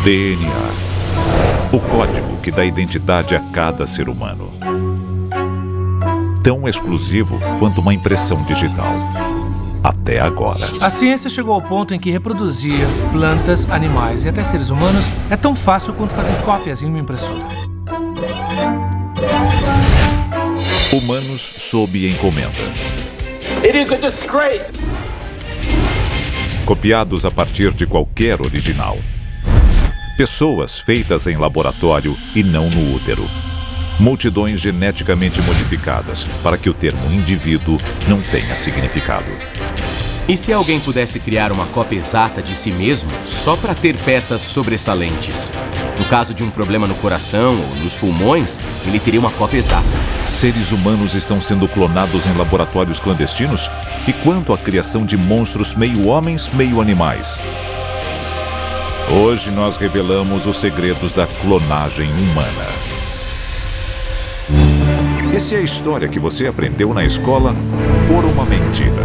DNA. O código que dá identidade a cada ser humano. Tão exclusivo quanto uma impressão digital. Até agora. A ciência chegou ao ponto em que reproduzir plantas, animais e até seres humanos é tão fácil quanto fazer cópias em uma impressora. Humanos sob encomenda. It is a disgrace. Copiados a partir de qualquer original. Pessoas feitas em laboratório e não no útero. Multidões geneticamente modificadas para que o termo indivíduo não tenha significado. E se alguém pudesse criar uma cópia exata de si mesmo só para ter peças sobressalentes? No caso de um problema no coração ou nos pulmões, ele teria uma cópia exata. Seres humanos estão sendo clonados em laboratórios clandestinos? E quanto à criação de monstros meio homens, meio animais? Hoje nós revelamos os segredos da clonagem humana. E se a história que você aprendeu na escola for uma mentira?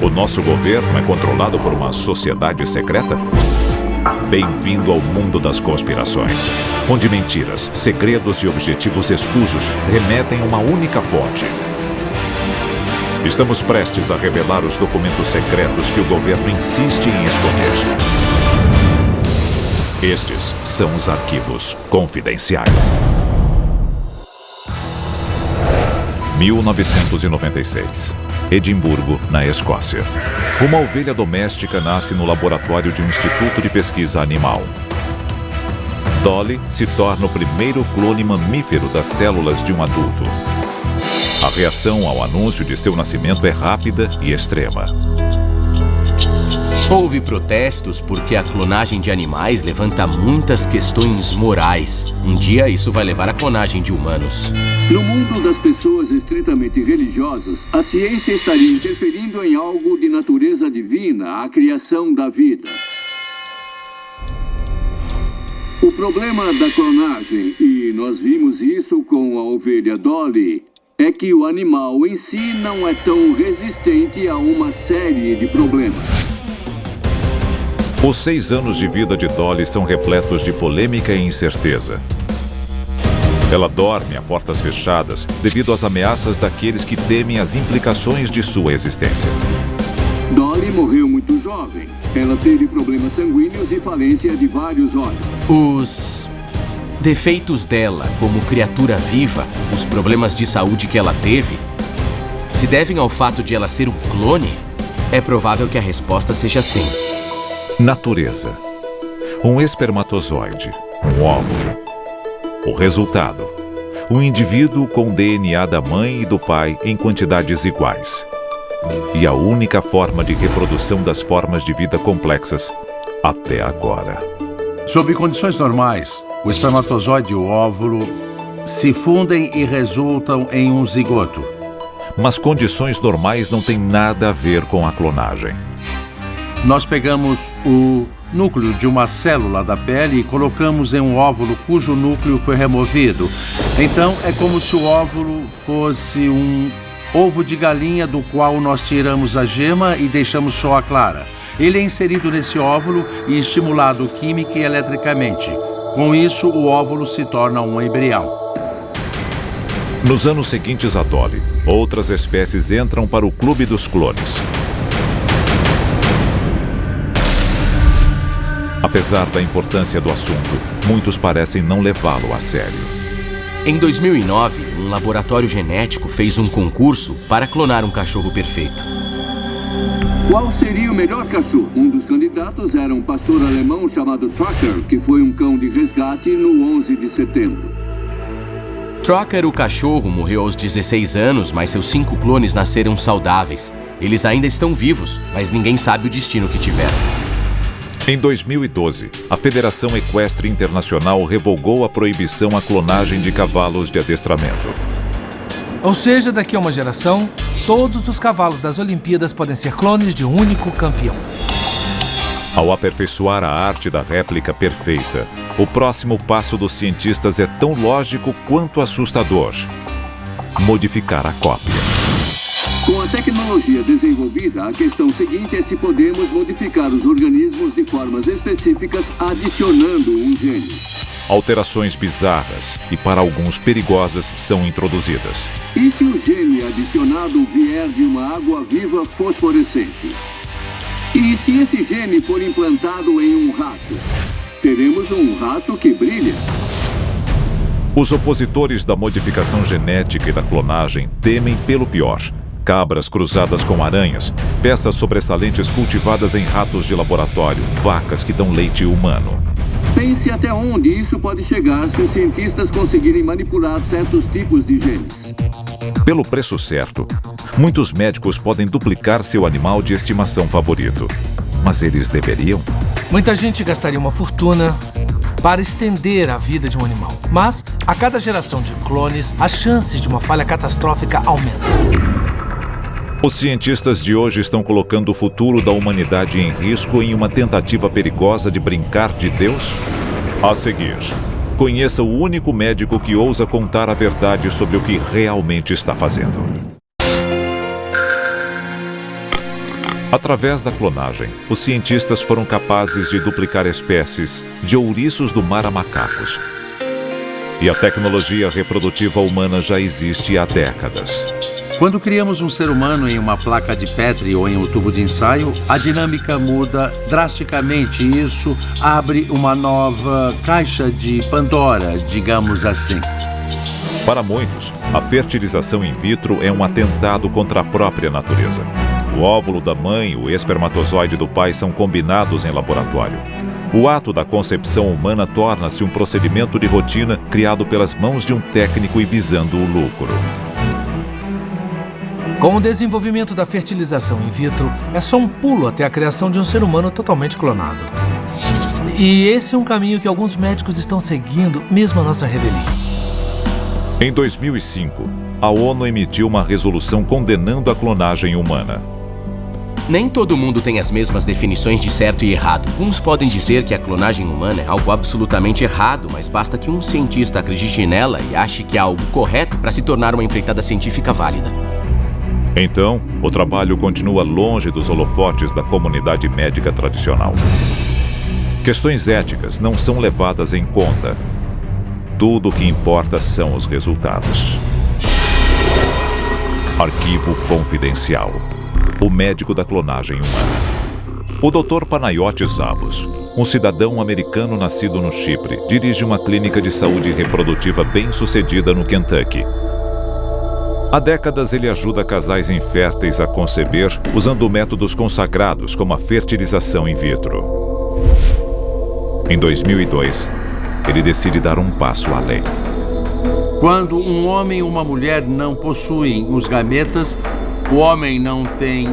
O nosso governo é controlado por uma sociedade secreta? Bem-vindo ao mundo das conspirações, onde mentiras, segredos e objetivos escusos remetem a uma única fonte. Estamos prestes a revelar os documentos secretos que o governo insiste em esconder. Estes são os arquivos confidenciais. 1996. Edimburgo, na Escócia. Uma ovelha doméstica nasce no laboratório de um instituto de pesquisa animal. Dolly se torna o primeiro clone mamífero das células de um adulto. A reação ao anúncio de seu nascimento é rápida e extrema. Houve protestos porque a clonagem de animais levanta muitas questões morais. Um dia isso vai levar à clonagem de humanos. No mundo das pessoas estritamente religiosas, a ciência estaria interferindo em algo de natureza divina, a criação da vida. O problema da clonagem, e nós vimos isso com a ovelha Dolly, é que o animal em si não é tão resistente a uma série de problemas. Os 6 anos de vida de Dolly são repletos de polêmica e incerteza. Ela dorme a portas fechadas devido às ameaças daqueles que temem as implicações de sua existência. Dolly morreu muito jovem. Ela teve problemas sanguíneos e falência de vários órgãos. Os defeitos dela como criatura viva, os problemas de saúde que ela teve, se devem ao fato de ela ser um clone? É provável que a resposta seja sim. Natureza. Um espermatozoide, um óvulo. O resultado. Um indivíduo com DNA da mãe e do pai em quantidades iguais. E a única forma de reprodução das formas de vida complexas até agora. Sob condições normais, o espermatozoide e o óvulo se fundem e resultam em um zigoto. Mas condições normais não têm nada a ver com a clonagem. Nós pegamos o núcleo de uma célula da pele e colocamos em um óvulo cujo núcleo foi removido. Então, é como se o óvulo fosse um ovo de galinha do qual nós tiramos a gema e deixamos só a clara. Ele é inserido nesse óvulo e estimulado química e eletricamente. Com isso, o óvulo se torna um embrião. Nos anos seguintes a Dolly, outras espécies entram para o clube dos clones. Apesar da importância do assunto, muitos parecem não levá-lo a sério. Em 2009, um laboratório genético fez um concurso para clonar um cachorro perfeito. Qual seria o melhor cachorro? Um dos candidatos era um pastor alemão chamado Tracker, que foi um cão de resgate no 11 de setembro. Tracker, o cachorro, morreu aos 16 anos, mas seus 5 clones nasceram saudáveis. Eles ainda estão vivos, mas ninguém sabe o destino que tiveram. Em 2012, a Federação Equestre Internacional revogou a proibição à clonagem de cavalos de adestramento. Ou seja, daqui a uma geração, todos os cavalos das Olimpíadas podem ser clones de um único campeão. Ao aperfeiçoar a arte da réplica perfeita, o próximo passo dos cientistas é tão lógico quanto assustador: modificar a cópia. Com a tecnologia desenvolvida, a questão seguinte é se podemos modificar os organismos de formas específicas adicionando um gene. Alterações bizarras e, para alguns, perigosas são introduzidas. E se o gene adicionado vier de uma água-viva fosforescente? E se esse gene for implantado em um rato? Teremos um rato que brilha. Os opositores da modificação genética e da clonagem temem pelo pior. Cabras cruzadas com aranhas, peças sobressalentes cultivadas em ratos de laboratório, vacas que dão leite humano. Pense até onde isso pode chegar se os cientistas conseguirem manipular certos tipos de genes. Pelo preço certo, muitos médicos podem duplicar seu animal de estimação favorito. Mas eles deveriam? Muita gente gastaria uma fortuna para estender a vida de um animal. Mas, a cada geração de clones, as chances de uma falha catastrófica aumentam. Os cientistas de hoje estão colocando o futuro da humanidade em risco em uma tentativa perigosa de brincar de Deus? A seguir, conheça o único médico que ousa contar a verdade sobre o que realmente está fazendo. Através da clonagem, os cientistas foram capazes de duplicar espécies de ouriços do mar a macacos. E a tecnologia reprodutiva humana já existe há décadas. Quando criamos um ser humano em uma placa de Petri ou em um tubo de ensaio, a dinâmica muda drasticamente e isso abre uma nova caixa de Pandora, digamos assim. Para muitos, a fertilização in vitro é um atentado contra a própria natureza. O óvulo da mãe e o espermatozoide do pai são combinados em laboratório. O ato da concepção humana torna-se um procedimento de rotina criado pelas mãos de um técnico e visando o lucro. Com o desenvolvimento da fertilização in vitro, é só um pulo até a criação de um ser humano totalmente clonado. E esse é um caminho que alguns médicos estão seguindo, mesmo a nossa revelia. Em 2005, a ONU emitiu uma resolução condenando a clonagem humana. Nem todo mundo tem as mesmas definições de certo e errado. Uns podem dizer que a clonagem humana é algo absolutamente errado, mas basta que um cientista acredite nela e ache que é algo correto para se tornar uma empreitada científica válida. Então, o trabalho continua longe dos holofotes da comunidade médica tradicional. Questões éticas não são levadas em conta. Tudo o que importa são os resultados. Arquivo confidencial. O médico da clonagem humana. O Dr. Panayotis Zavos, um cidadão americano nascido no Chipre, dirige uma clínica de saúde reprodutiva bem-sucedida no Kentucky. Há décadas ele ajuda casais inférteis a conceber usando métodos consagrados como a fertilização in vitro. Em 2002, ele decide dar um passo além. Quando um homem e uma mulher não possuem os gametas, o homem não tem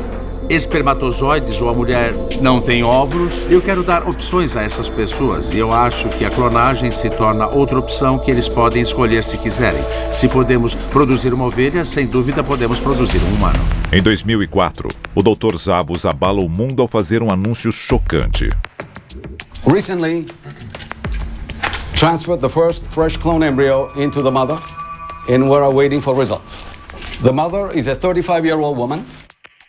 espermatozoides ou a mulher não tem óvulos, eu quero dar opções a essas pessoas e eu acho que a clonagem se torna outra opção que eles podem escolher se quiserem. Se podemos produzir uma ovelha, sem dúvida podemos produzir um humano. Em 2004, o Dr. Zavos abala o mundo ao fazer um anúncio chocante. Recently, transferred the first fresh clone embryo into the mother and we are waiting for results. The mother is a 35-year-old woman.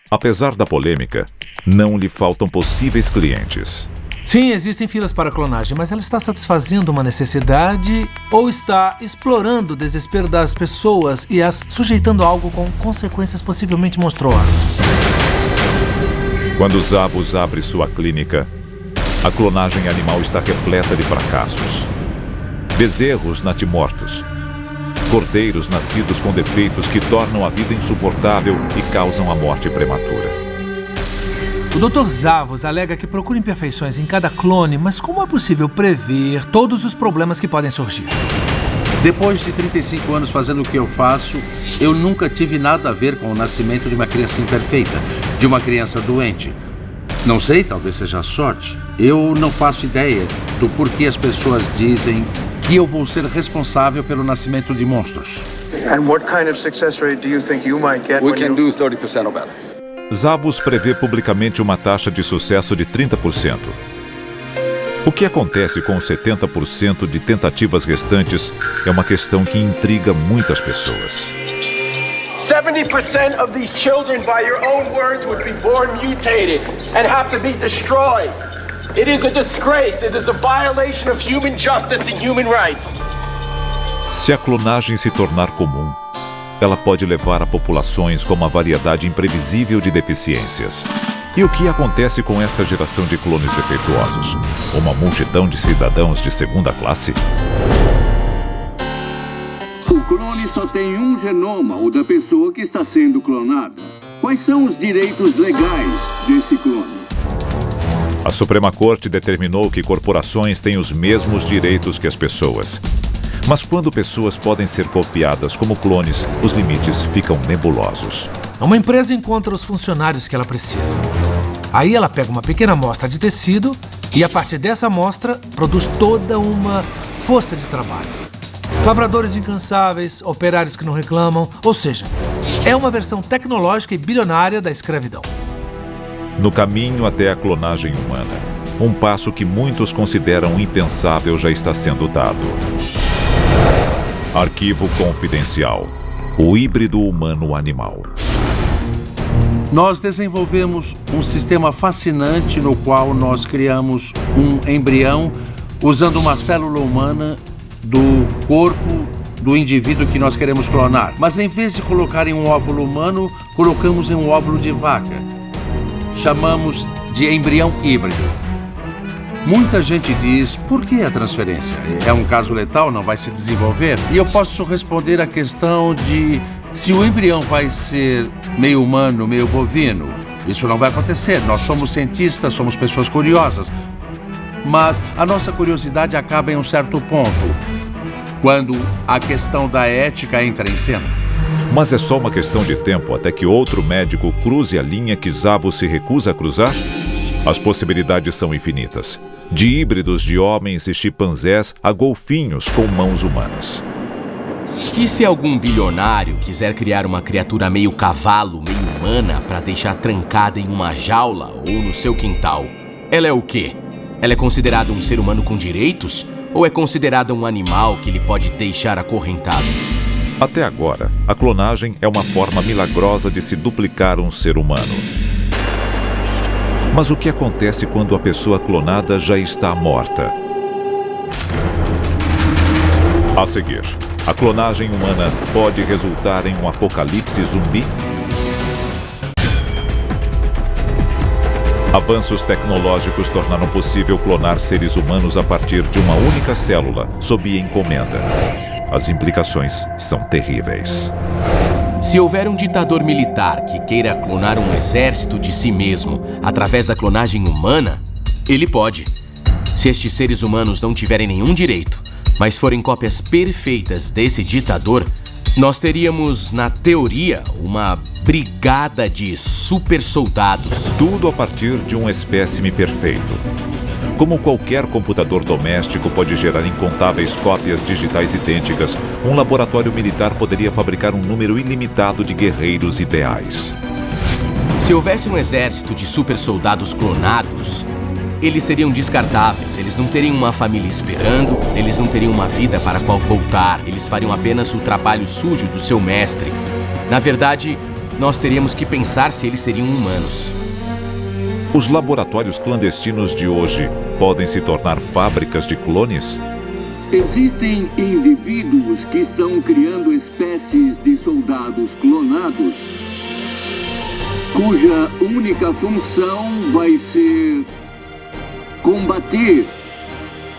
Apesar da polêmica, não lhe faltam possíveis clientes. Sim, existem filas para clonagem, mas ela está satisfazendo uma necessidade ou está explorando o desespero das pessoas e as sujeitando a algo com consequências possivelmente monstruosas. Quando Zavos abre sua clínica, a clonagem animal está repleta de fracassos. Bezerros natimortos. Cordeiros nascidos com defeitos que tornam a vida insuportável e causam a morte prematura. O Dr. Zavos alega que procura imperfeições em cada clone, mas como é possível prever todos os problemas que podem surgir? Depois de 35 anos fazendo o que eu faço, eu nunca tive nada a ver com o nascimento de uma criança imperfeita, de uma criança doente. Não sei, talvez seja sorte. Eu não faço ideia do porquê as pessoas dizem que eu vou ser responsável pelo nascimento de monstros. And what kind of success rate do you think you might get? We can do 30% or better. Zavos prevê publicamente uma taxa de sucesso de 30%. O que acontece com os 70% de tentativas restantes é uma questão que intriga muitas pessoas. 70% of these children, by your own words, would be born mutated and have to be destroyed. It is a disgrace. It is a violation of human justice and human rights. Se a clonagem se tornar comum, ela pode levar a populações com uma variedade imprevisível de deficiências. E o que acontece com esta geração de clones defeituosos? Uma multidão de cidadãos de segunda classe? O clone só tem um genoma, o da pessoa que está sendo clonada. Quais são os direitos legais desse clone? A Suprema Corte determinou que corporações têm os mesmos direitos que as pessoas. Mas quando pessoas podem ser copiadas como clones, os limites ficam nebulosos. Uma empresa encontra os funcionários que ela precisa. Aí ela pega uma pequena amostra de tecido e, a partir dessa amostra, produz toda uma força de trabalho. Lavradores incansáveis, operários que não reclamam, ou seja, é uma versão tecnológica e bilionária da escravidão. No caminho até a clonagem humana, um passo que muitos consideram impensável já está sendo dado. Arquivo confidencial. O híbrido humano-animal. Nós desenvolvemos um sistema fascinante no qual nós criamos um embrião usando uma célula humana do corpo do indivíduo que nós queremos clonar. Mas em vez de colocar em um óvulo humano, colocamos em um óvulo de vaca. Chamamos de embrião híbrido. Muita gente diz, por que a transferência? É um caso letal, não vai se desenvolver? E eu posso responder a questão de se o embrião vai ser meio humano, meio bovino. Isso não vai acontecer. Nós somos cientistas, somos pessoas curiosas. Mas a nossa curiosidade acaba em um certo ponto, quando a questão da ética entra em cena. Mas é só uma questão de tempo até que outro médico cruze a linha que Zavo se recusa a cruzar? As possibilidades são infinitas. De híbridos de homens e chimpanzés a golfinhos com mãos humanas. E se algum bilionário quiser criar uma criatura meio cavalo, meio humana, para deixar trancada em uma jaula ou no seu quintal? Ela é o quê? Ela é considerada um ser humano com direitos? Ou é considerada um animal que ele pode deixar acorrentado? Até agora, a clonagem é uma forma milagrosa de se duplicar um ser humano. Mas o que acontece quando a pessoa clonada já está morta? A seguir, a clonagem humana pode resultar em um apocalipse zumbi? Avanços tecnológicos tornaram possível clonar seres humanos a partir de uma única célula, sob encomenda. As implicações são terríveis. Se houver um ditador militar que queira clonar um exército de si mesmo através da clonagem humana, ele pode. Se estes seres humanos não tiverem nenhum direito, mas forem cópias perfeitas desse ditador, nós teríamos, na teoria, uma brigada de super soldados. Tudo a partir de um espécime perfeito. Como qualquer computador doméstico pode gerar incontáveis cópias digitais idênticas, um laboratório militar poderia fabricar um número ilimitado de guerreiros ideais. Se houvesse um exército de super soldados clonados, eles seriam descartáveis, eles não teriam uma família esperando, eles não teriam uma vida para a qual voltar, eles fariam apenas o trabalho sujo do seu mestre. Na verdade, nós teríamos que pensar se eles seriam humanos. Os laboratórios clandestinos de hoje podem se tornar fábricas de clones? Existem indivíduos que estão criando espécies de soldados clonados, cuja única função vai ser combater.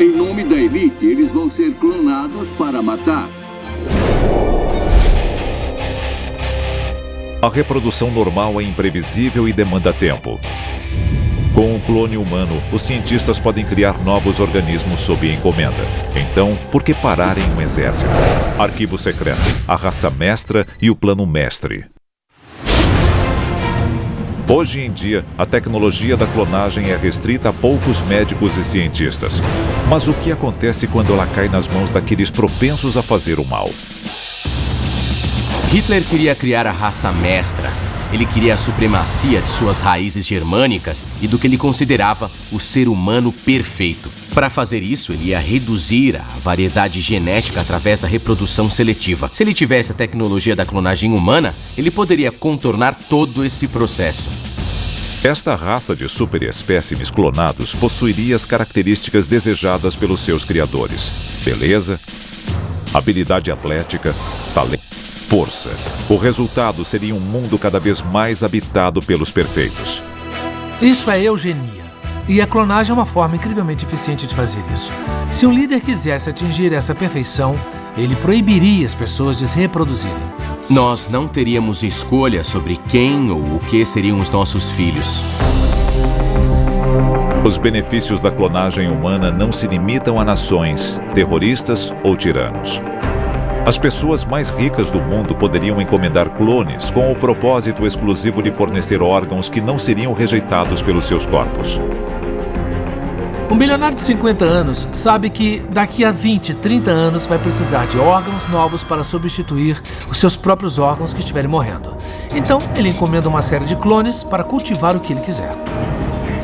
Em nome da elite, eles vão ser clonados para matar. A reprodução normal é imprevisível e demanda tempo. Com o clone humano, os cientistas podem criar novos organismos sob encomenda. Então, por que parar em um exército? Arquivo secreto, a raça mestra e o plano mestre. Hoje em dia, a tecnologia da clonagem é restrita a poucos médicos e cientistas. Mas o que acontece quando ela cai nas mãos daqueles propensos a fazer o mal? Hitler queria criar a raça mestra. Ele queria a supremacia de suas raízes germânicas e do que ele considerava o ser humano perfeito. Para fazer isso, ele ia reduzir a variedade genética através da reprodução seletiva. Se ele tivesse a tecnologia da clonagem humana, ele poderia contornar todo esse processo. Esta raça de superespécimes clonados possuiria as características desejadas pelos seus criadores: beleza, habilidade atlética, talento, força. O resultado seria um mundo cada vez mais habitado pelos perfeitos. Isso é eugenia. E a clonagem é uma forma incrivelmente eficiente de fazer isso. Se um líder quisesse atingir essa perfeição, ele proibiria as pessoas de se reproduzirem. Nós não teríamos escolha sobre quem ou o que seriam os nossos filhos. Os benefícios da clonagem humana não se limitam a nações, terroristas ou tiranos. As pessoas mais ricas do mundo poderiam encomendar clones com o propósito exclusivo de fornecer órgãos que não seriam rejeitados pelos seus corpos. Um bilionário de 50 anos sabe que daqui a 20, 30 anos vai precisar de órgãos novos para substituir os seus próprios órgãos que estiverem morrendo. Então, ele encomenda uma série de clones para cultivar o que ele quiser.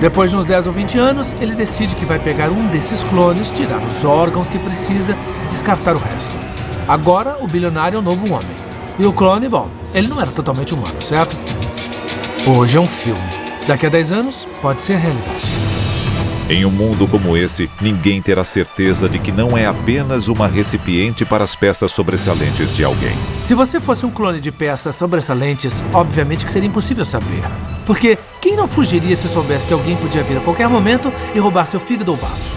Depois de uns 10 ou 20 anos, ele decide que vai pegar um desses clones, tirar os órgãos que precisa e descartar o resto. Agora, o bilionário é um novo homem. E o clone, bom, ele não era totalmente humano, certo? Hoje é um filme. Daqui a 10 anos, pode ser a realidade. Em um mundo como esse, ninguém terá certeza de que não é apenas uma recipiente para as peças sobressalentes de alguém. Se você fosse um clone de peças sobressalentes, obviamente que seria impossível saber. Porque quem não fugiria se soubesse que alguém podia vir a qualquer momento e roubar seu fígado ou baço?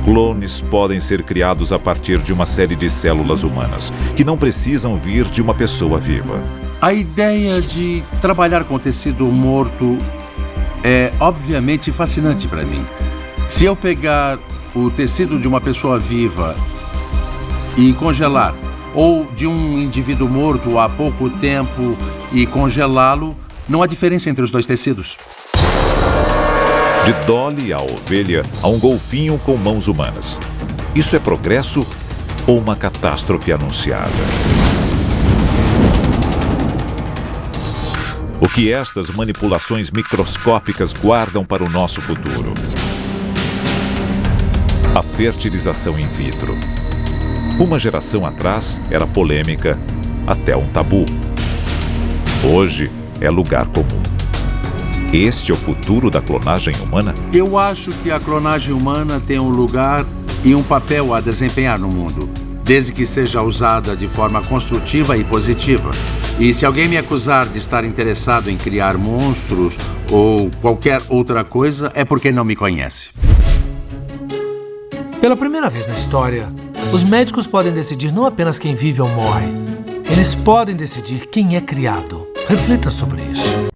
Clones podem ser criados a partir de uma série de células humanas, que não precisam vir de uma pessoa viva. A ideia de trabalhar com tecido morto é obviamente fascinante para mim. Se eu pegar o tecido de uma pessoa viva e congelar, ou de um indivíduo morto há pouco tempo e congelá-lo, não há diferença entre os dois tecidos. De Dolly, a ovelha, a um golfinho com mãos humanas. Isso é progresso ou uma catástrofe anunciada? O que estas manipulações microscópicas guardam para o nosso futuro? A fertilização in vitro. Uma geração atrás era polêmica, até um tabu. Hoje é lugar comum. Este é o futuro da clonagem humana? Eu acho que a clonagem humana tem um lugar e um papel a desempenhar no mundo, desde que seja usada de forma construtiva e positiva. E se alguém me acusar de estar interessado em criar monstros ou qualquer outra coisa, é porque não me conhece. Pela primeira vez na história, os médicos podem decidir não apenas quem vive ou morre. Eles podem decidir quem é criado. Reflita sobre isso.